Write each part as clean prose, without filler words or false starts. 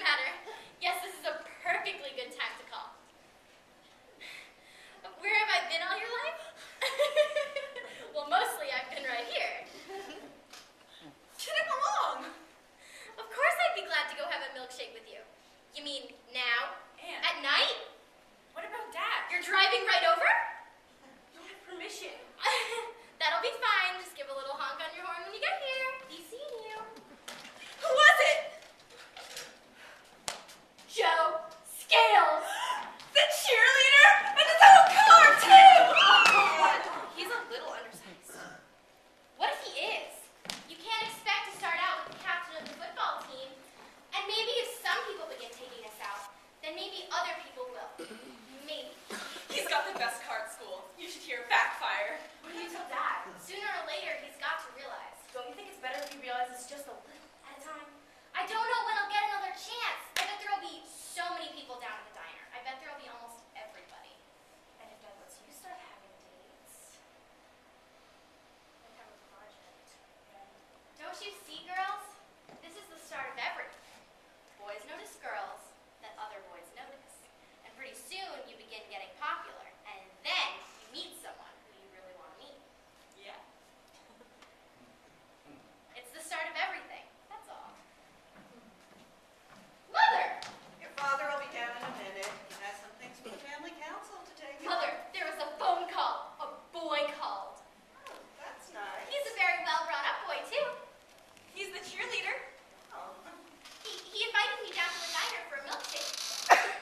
matter. Yes, this is a perfectly good time to call. Where have I been all your life? Well, mostly I've been right here. Get him along. Of course I'd be glad to go have a milkshake with you. You mean now? Anne. At night? What about Dad? You're driving right over? You have permission. That'll be fine. Just give a little honk on your horn when you get here. Be seeing you. Who was it? Joe Scales. The cheerleader? And his own car, too! God, he's a little undersized. What if he is? You can't expect to start out with the captain of the football team. And maybe if some people begin taking us out, then maybe other people will. Maybe. He's got the best car at school. You should hear backfire. What do you tell Dad? Sooner or later, he's got to realize. Don't you think it's better if he realizes just a little at a time? I don't know when I'll get another chance. I bet there'll be so many people down at the diner. I bet there'll be almost everybody. And if Dad lets you start having dates, I'd have a project. Don't you see, girls? This is the start of everything. Boys notice girls that other boys notice. And pretty soon you begin getting popular. And then you meet someone who you really want to meet. Yeah. It's the start of everything. That's all. Mother! Your father will be down in a minute. He has some things for the family council to take. Mother, there was a phone call. A boy called. Oh, that's nice. He's a very well brought up boy, too. He's the cheerleader. Oh, He invited me down to the diner for a milkshake.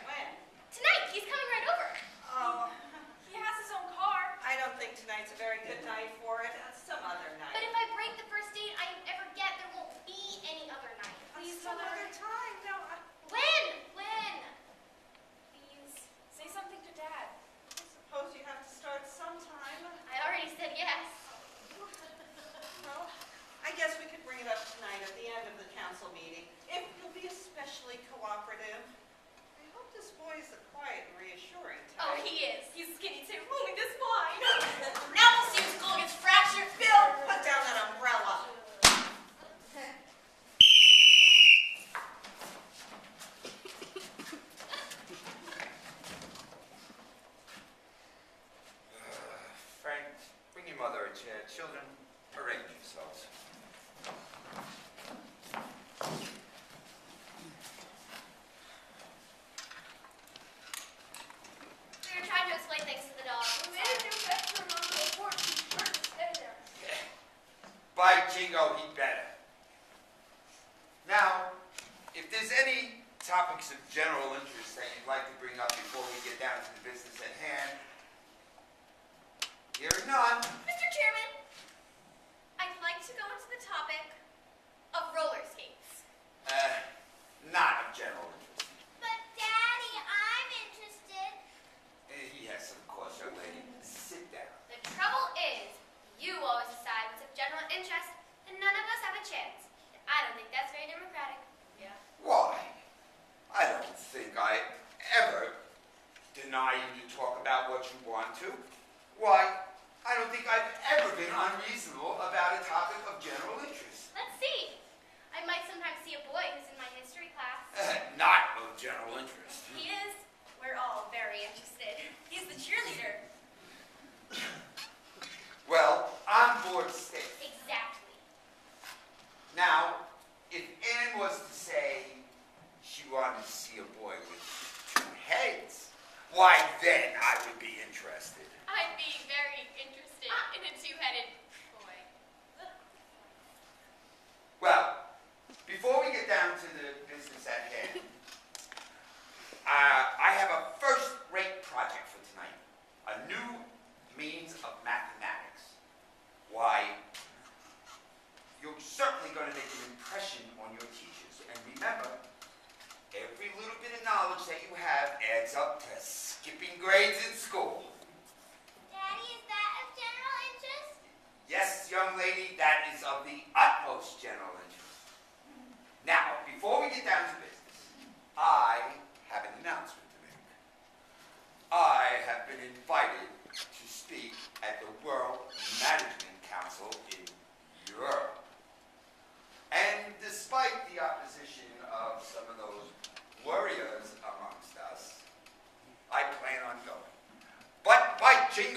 when? Tonight, he's coming right over. Oh, He has his own car. I don't think tonight's a very good night for it. Some other But night. if I break the first date I ever get, there won't be any other night. Please, Some Mother. other time. No, When? When? Please. Say something to Dad. I suppose you have to start sometime. I already said yes. Well, I guess we could bring it up tonight at the end of the council meeting, if you'll be especially cooperative. I hope this boy is a quiet and reassuring Oh, type. he is. He's skinny, too. Only this wide. Now we'll see if school gets fractured. Bill, put down that umbrella. Frank, bring your mother a chair. Children, arrange yourselves. We were trying to explain things to the dog. By jingo, he'd better. Now, if there's any topics of general interest that you'd like to bring up before we get down to the business at hand, hearing none. Mr. Chairman, I'd like to go into the topic of roller skates. Not of general interest. But Daddy, I'm interested. Yes, of course, young lady. Sit down. The trouble is, you always decide what's of general interest, and none of us have a chance. And I don't think that's very democratic. Yeah. Why? I don't think I ever deny you to talk about what you want to. Why? I don't think I've ever been unreasonable about a topic of general interest. Let's see. I might sometimes see a boy who's in my history class. Not of general interest. He is. We're all very interested. He's the cheerleader. Well, I'm bored stiff. Exactly. Now, if Anne was to say she wanted to see a boy with two heads, why then I would be interested. I'd be very interested in a two-headed boy. Well, before we get down to the business at hand, I have a first-rate project for tonight. A new means of mathematics. Why, you're certainly going to make an impression on your teachers. And remember, every little bit of knowledge that you have adds up to skipping grades in school. Daddy, is that of general interest? Yes, young lady, that is of the utmost general interest. Now, before we get down to business, I have an announcement to make. I have been invited to speak at the World Management Council in Europe. And despite the opposition of some of those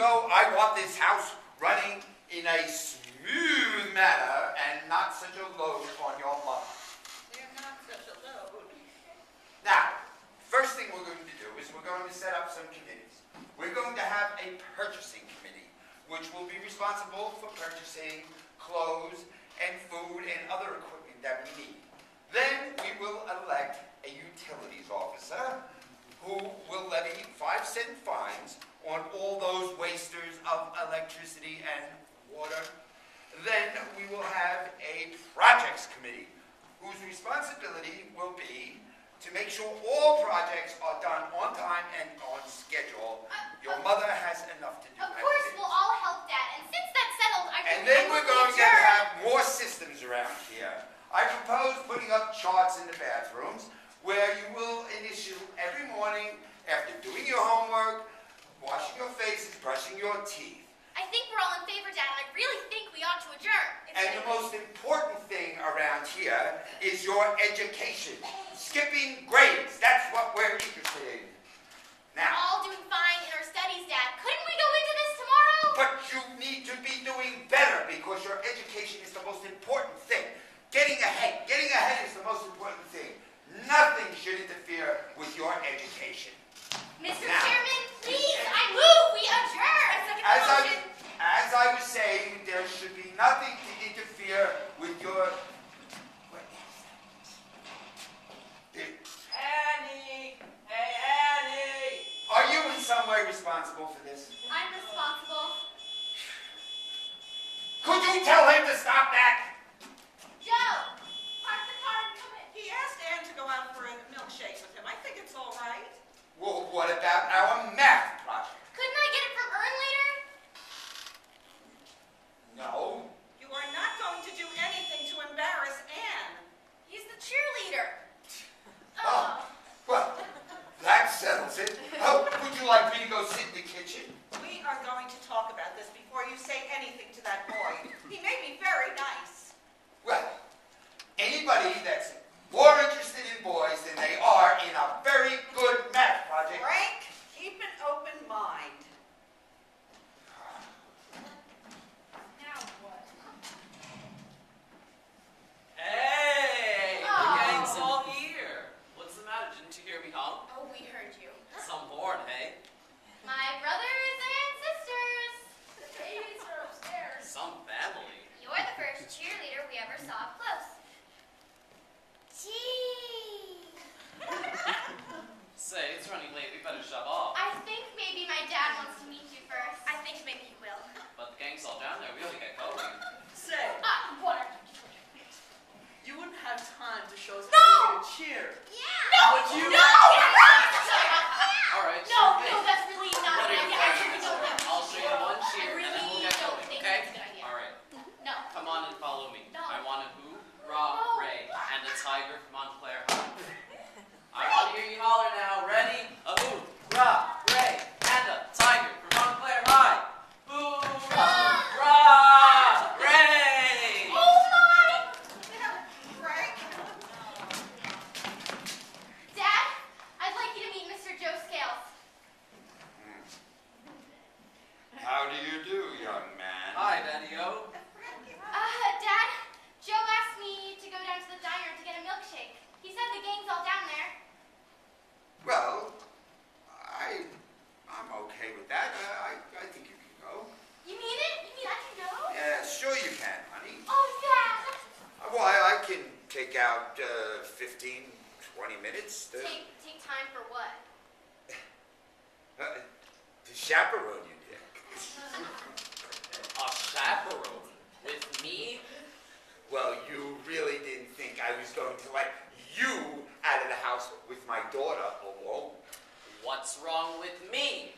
go, I want this house running in a smooth manner and not such a load on your mother. They're not such a load. Now, first thing we're going to do is we're going to set up some committees. We're going to have a purchasing committee, which will be responsible for purchasing clothes and food and other equipment that we need. Then we will elect a utilities officer who will levy 5-cent fines on all those wasters of electricity and water. Then we will have a projects committee whose responsibility will be to make sure all projects are done on time and on schedule. Your mother has enough to do. Of course, we'll all help, Dad. And since that's settled, And then we're going to have more systems around here. I propose putting up charts in the bathrooms where you will initiate every morning after doing your homework, washing your faces, brushing your teeth. I think we're all in favor, Dad. I really think we ought to adjourn. And the most important thing around here is your education. Skipping grades, that's what we're interested in. We're Now, all doing fine in our studies, Dad. Couldn't we go into this tomorrow? but you need to be doing better because your education is the most important thing. Getting ahead is the most important thing. Nothing should interfere with your education. Mr. Now. Chairman, please, I move we adjourn. I second the motion. As I was saying, there should be nothing to interfere with your... What is that? Annie! Hey, Annie! Are you in some way responsible for this? I'm responsible. Could you tell him to stop that? Joe, park the car and come in. He asked Ann to go out for a milkshake with him. I think it's all right. Well, what about our math project? Couldn't I get it from Earn later? No. You are not going to do anything to embarrass Ann. He's the cheerleader. Oh, well, that settles it. Oh, would you like me to go sit in the kitchen? We are going to talk about this before you say anything to that boy. He may be very nice. Well, anybody that's more interested in boys than they are in a very good math project. Frank, keep an open mind. Now what? Hey! Aw. The gang's all here. What's the matter? Didn't you hear me honk? Oh, we heard you. Some horn, hey? My brothers and sisters. The babies are upstairs. Some family. You're the first cheerleader we ever saw up close. Gee. Say, it's running late. We better shove off. I think maybe my dad wants to meet you first. I think maybe he will. But the gang's all down there. We ought to get going. Say, What are you doing? you wouldn't have time to show us No! how to cheer. Yeah. No. Would you? No. All right, No, sure thing. no, that's really not What an are you idea. I planning really don't for? think I'll show you one I cheer and then we'll really get don't going, think okay? that's a good idea. All right. No. Come on and follow me. No. I want a hoorah, No. Ray, and a tiger from Montclair High. I want to hear you holler now. Ready? A hoorah, Ray, and a tiger from Montclair High. Hoorah, Ray! Oh my! Frank? Dad, I'd like you to meet Mr. Joe Scales. How do you do, young man? Hi, Daddy-O. Dad, Joe asked me to go down to the diner to get a milkshake. He said the gang's all down there. Well, I'm okay with that. I think you can go. You mean it? You mean I can go? Yeah, sure you can, honey. Oh, Dad! Well, I can take out 15, 20 minutes to Take time for what? chaperone you, dear. A chaperone? With me? Well, you really didn't think I was going to let you out of the house with my daughter alone. What's wrong with me?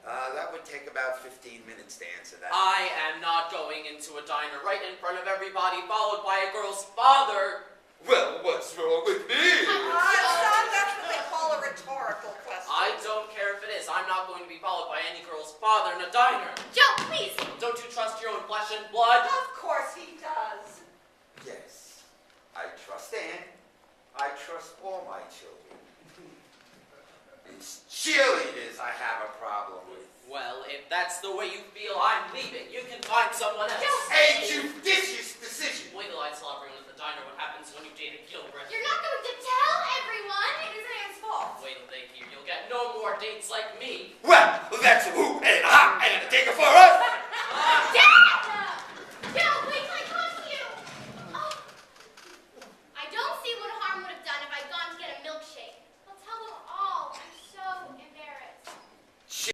That would take about 15 minutes to answer that. I am not going into a diner right in front of everybody, followed by a girl's father. Well, what's wrong with me? Son, that's what they call a rhetorical question. I don't care if it is. I'm not going to be followed by any girl's father in a diner. Joe, please! Don't you trust your own flesh and blood? Of course he does. Yes, I trust Anne. I trust all my children. It's cheerleaders I have a problem with. Well, if that's the way you feel, I'm leaving. You can find someone else. A judicious decision. Wait till I tell everyone at the diner what happens when you date a Gilbert. You're not going to tell everyone. It isn't Anne's fault. Wait till they hear. You'll get no more dates like me. Well, that's a hoot and a hop and a digger for us. Dad!